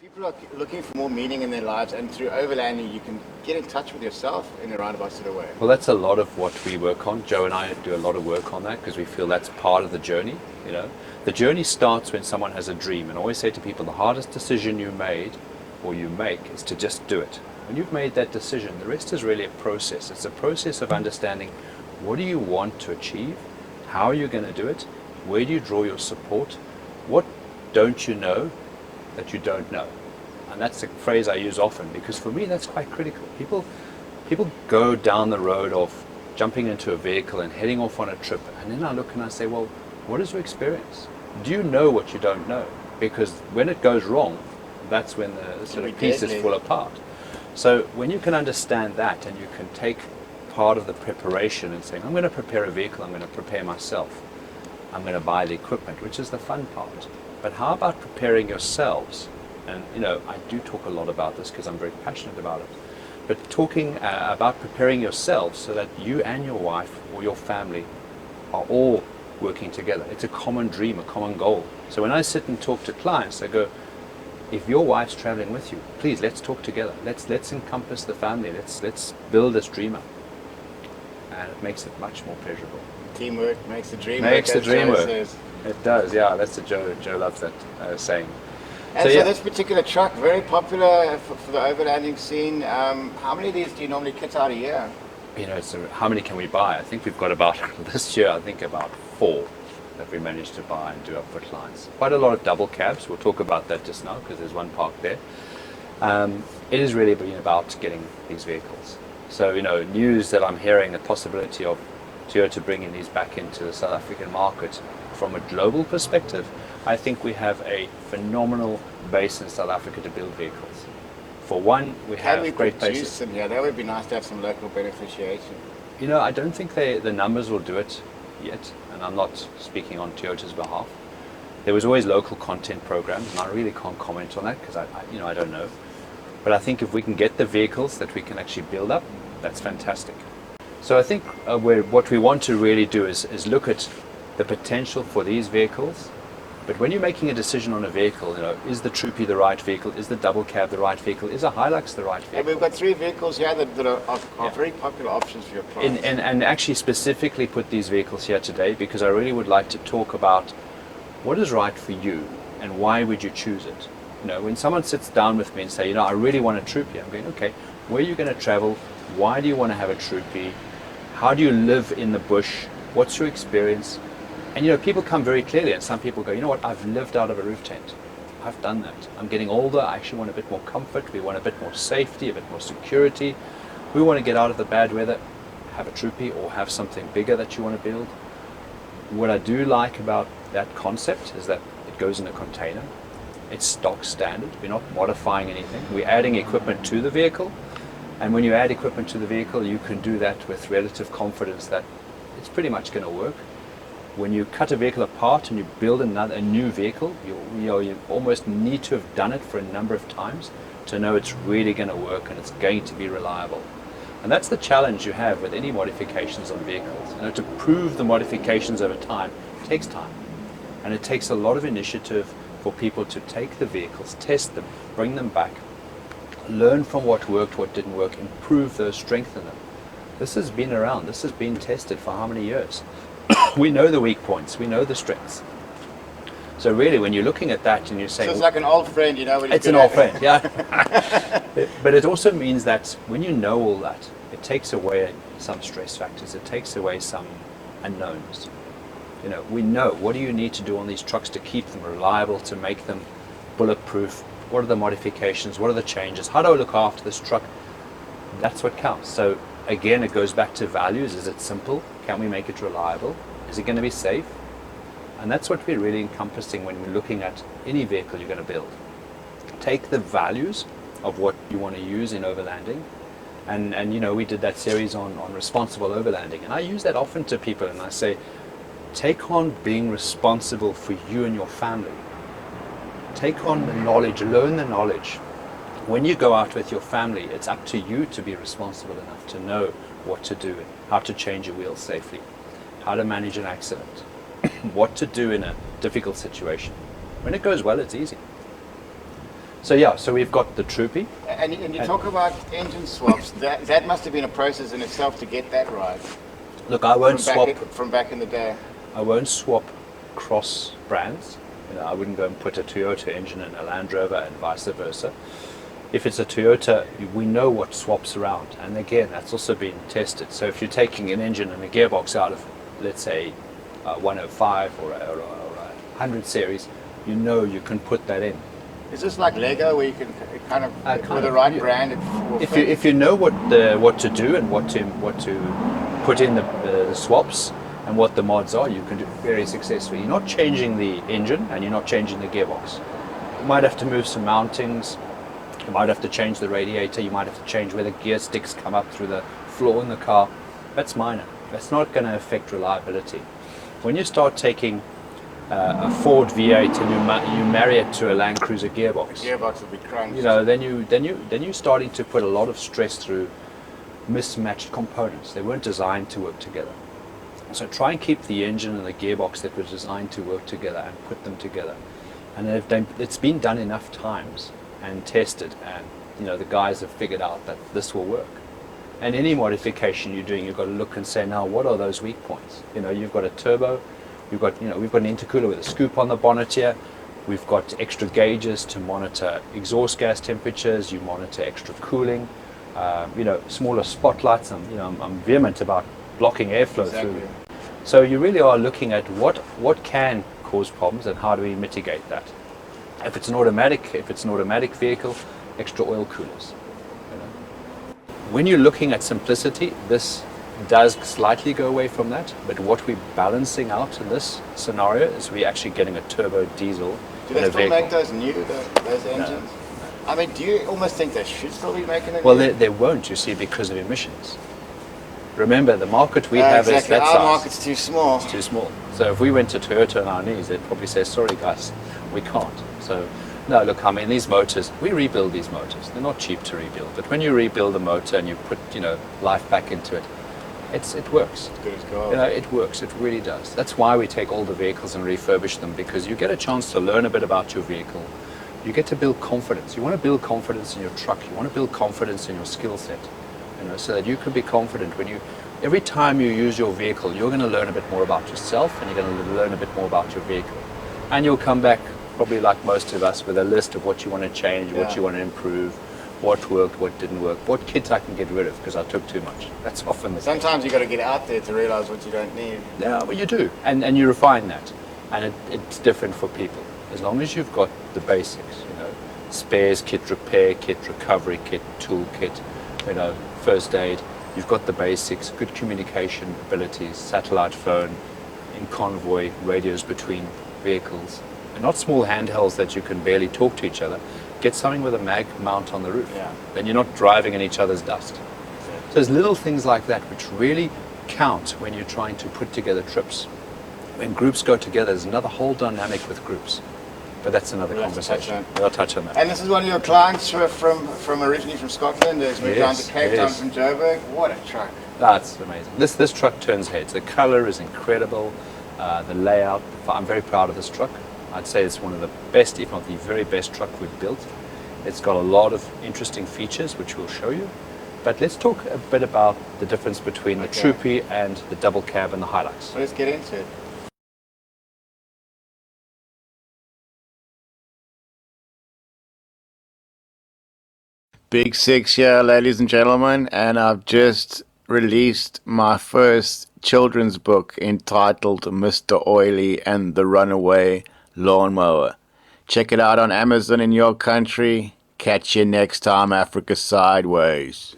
People are looking for more meaning in their lives, and through overlanding, you can get in touch with yourself in a roundabout sort of way. Well, that's a lot of what we work on. Joe and I do a lot of work on that because we feel that's part of the journey. You know, the journey starts when someone has a dream, and I always say to people, the hardest decision you made or you make is to just do it. When you've made that decision, the rest is really a process. It's a process of understanding what do you want to achieve, how are you going to do it, where do you draw your support, what don't you know that you don't know. And that's a phrase I use often because for me that's quite critical. People go down the road of jumping into a vehicle and heading off on a trip, and then I look and I say, well, what is your experience? Do you know what you don't know? Because when it goes wrong, that's when the sort of pieces fall apart. So when you can understand that and you can take part of the preparation and saying, I'm going to prepare a vehicle, I'm going to prepare myself, I'm going to buy the equipment, which is the fun part. But how about preparing yourselves? And you know, I do talk a lot about this because I'm very passionate about it. But talking about preparing yourselves so that you and your wife or your family are all working together. It's a common dream, a common goal. So when I sit and talk to clients, I go, if your wife's traveling with you, please let's talk together. Let's encompass the family. Let's build this dream up. And it makes it much more pleasurable. Teamwork makes the dream work. Makes the dream work. It does, yeah. That's a Joe loves that saying. And so this particular truck, very popular for the overlanding scene. How many of these do you normally kit out a year? You know, so how many can we buy? I think we've got about, this year, I think about 4 that we managed to buy and do up for clients. Quite a lot of double cabs. We'll talk about that just now because there's one parked there. It is really been about getting these vehicles. So, you know, news that I'm hearing, the possibility of Toyota bringing these back into the South African market from a global perspective, I think we have a phenomenal base in South Africa to build vehicles. For one, we have great bases. Them here? That would be nice to have some local beneficiation. You know, I don't think the numbers will do it yet, and I'm not speaking on Toyota's behalf. There was always local content programs, and I really can't comment on that because I don't know. But I think if we can get the vehicles that we can actually build up, that's fantastic. So I think what we want to really do is look at the potential for these vehicles. But when you're making a decision on a vehicle, you know, is the Troopy the right vehicle? Is the double cab the right vehicle? Is a Hilux the right vehicle? And we've got 3 vehicles here that are very popular options for your clients. And actually specifically put these vehicles here today because I really would like to talk about what is right for you and why would you choose it. You know, when someone sits down with me and say, you know, I really want a Troopy, I'm going, okay, where are you going to travel? Why do you want to have a Troopy? How do you live in the bush? What's your experience? And you know, people come very clearly, and some people go, you know what, I've lived out of a roof tent. I've done that. I'm getting older, I actually want a bit more comfort, we want a bit more safety, a bit more security. We want to get out of the bad weather, have a Troopy or have something bigger that you want to build. What I do like about that concept is that it goes in a container. It's stock standard, we're not modifying anything. We're adding equipment to the vehicle, and when you add equipment to the vehicle, you can do that with relative confidence that it's pretty much going to work. When you cut a vehicle apart and you build a new vehicle, you almost need to have done it for a number of times to know it's really going to work and it's going to be reliable. And that's the challenge you have with any modifications on vehicles. You know, to prove the modifications over time takes time. And it takes a lot of initiative for people to take the vehicles, test them, bring them back, learn from what worked, what didn't work, improve those, strengthen them. This has been around, this has been tested for how many years? We know the weak points, we know the strengths. So really when you're looking at that and you're saying... So it's like an old friend, you know. It's an old friend, yeah. But it also means that when you know all that, it takes away some stress factors, it takes away some unknowns. You know, we know what do you need to do on these trucks to keep them reliable, to make them bulletproof. What are the modifications? What are the changes? How do I look after this truck? That's what counts. So again, it goes back to values. Is it simple? Can we make it reliable? Is it going to be safe? And that's what we're really encompassing when we're looking at any vehicle you're going to build. Take the values of what you want to use in overlanding. And you know, we did that series on responsible overlanding. And I use that often to people and I say, take on being responsible for you and your family. Take on the knowledge, learn the knowledge. When you go out with your family, it's up to you to be responsible enough to know what to do, how to change a wheel safely, how to manage an accident, what to do in a difficult situation. When it goes well, it's easy. So yeah, so we've got the Troopy. And you talk about engine swaps. That must have been a process in itself to get that right. Look, I won't swap. From back in the day. I won't swap cross brands. You know, I wouldn't go and put a Toyota engine in a Land Rover and vice versa. If it's a Toyota, we know what swaps around, and again, that's also been tested. So if you're taking an engine and a gearbox out of, let's say, 105 or a 100 series, you know you can put that in. Is this like Lego, where you can kind of with the right brand? If you know what to do and what to put in the swaps and what the mods are, you can do it very successfully. You're not changing the engine and you're not changing the gearbox. You might have to move some mountings. You might have to change the radiator. You might have to change where the gear sticks come up through the floor in the car. That's minor. That's not going to affect reliability. When you start taking a Ford V8 and you marry it to a Land Cruiser gearbox, the gearbox will be crunched. You know, then you're starting to put a lot of stress through mismatched components. They weren't designed to work together. So try and keep the engine and the gearbox that were designed to work together and put them together. And it's been done enough times and tested, and you know the guys have figured out that this will work. And any modification you're doing, you've got to look and say, now what are those weak points? You know, you've got a turbo, we've got an intercooler with a scoop on the bonnet here. We've got extra gauges to monitor exhaust gas temperatures. You monitor extra cooling. Smaller spotlights. I'm vehement about blocking airflow through. So you really are looking at what can cause problems and how do we mitigate that. If it's an automatic vehicle, extra oil coolers. You know. When you're looking at simplicity, this does slightly go away from that, but what we're balancing out in this scenario is we're actually getting a turbo diesel in a vehicle. Do they still make those those engines? No. I mean, do you almost think they should still be making them? Well, they won't, you see, because of emissions. Remember, the market we have is that size. Our market's too small. It's too small. So if we went to Toyota on our knees, they'd probably say, sorry guys, we can't. So, no, look, I mean, these motors, we rebuild these motors. They're not cheap to rebuild, but when you rebuild a motor and you put, life back into it, it works. It's good as gold. It works. It really does. That's why we take all the vehicles and refurbish them, because you get a chance to learn a bit about your vehicle. You get to build confidence. You want to build confidence in your truck. You want to build confidence in your skill set, so that you can be confident every time you use your vehicle, you're going to learn a bit more about yourself and you're going to learn a bit more about your vehicle. And you'll come back, probably like most of us, with a list of what you want to change, what you want to improve, what worked, what didn't work, what kits I can get rid of because I took too much. That's often the case. Sometimes you've got to get out there to realize what you don't need. Yeah, well, you do. And you refine that. And it's different for people. As long as you've got the basics, spares kit, repair kit, recovery kit, tool kit, first aid. You've got the basics, good communication abilities, satellite phone, in convoy, radios between vehicles, and not small handhelds that you can barely talk to each other. Get something with a mag mount on the roof. Yeah. Then you're not driving in each other's dust. So there's little things like that which really count when you're trying to put together trips. When groups go together, there's another whole dynamic with groups. But that's another conversation. We'll touch on that. And this is one of your clients from originally from Scotland. He's moved down to Cape Town from Joburg. What a truck! That's amazing. This truck turns heads. The color is incredible. The layout. I'm very proud of this truck. I'd say it's one of the best, if not the very best truck we've built. It's got a lot of interesting features which we'll show you. But let's talk a bit about the difference between the Troopy and the double cab and the Hilux. Let's get into it. Big Six here, ladies and gentlemen, and I've just released my first children's book entitled Mr. Oily and the Runaway Lawnmower. Check it out on Amazon in your country. Catch you next time, Africa Sideways.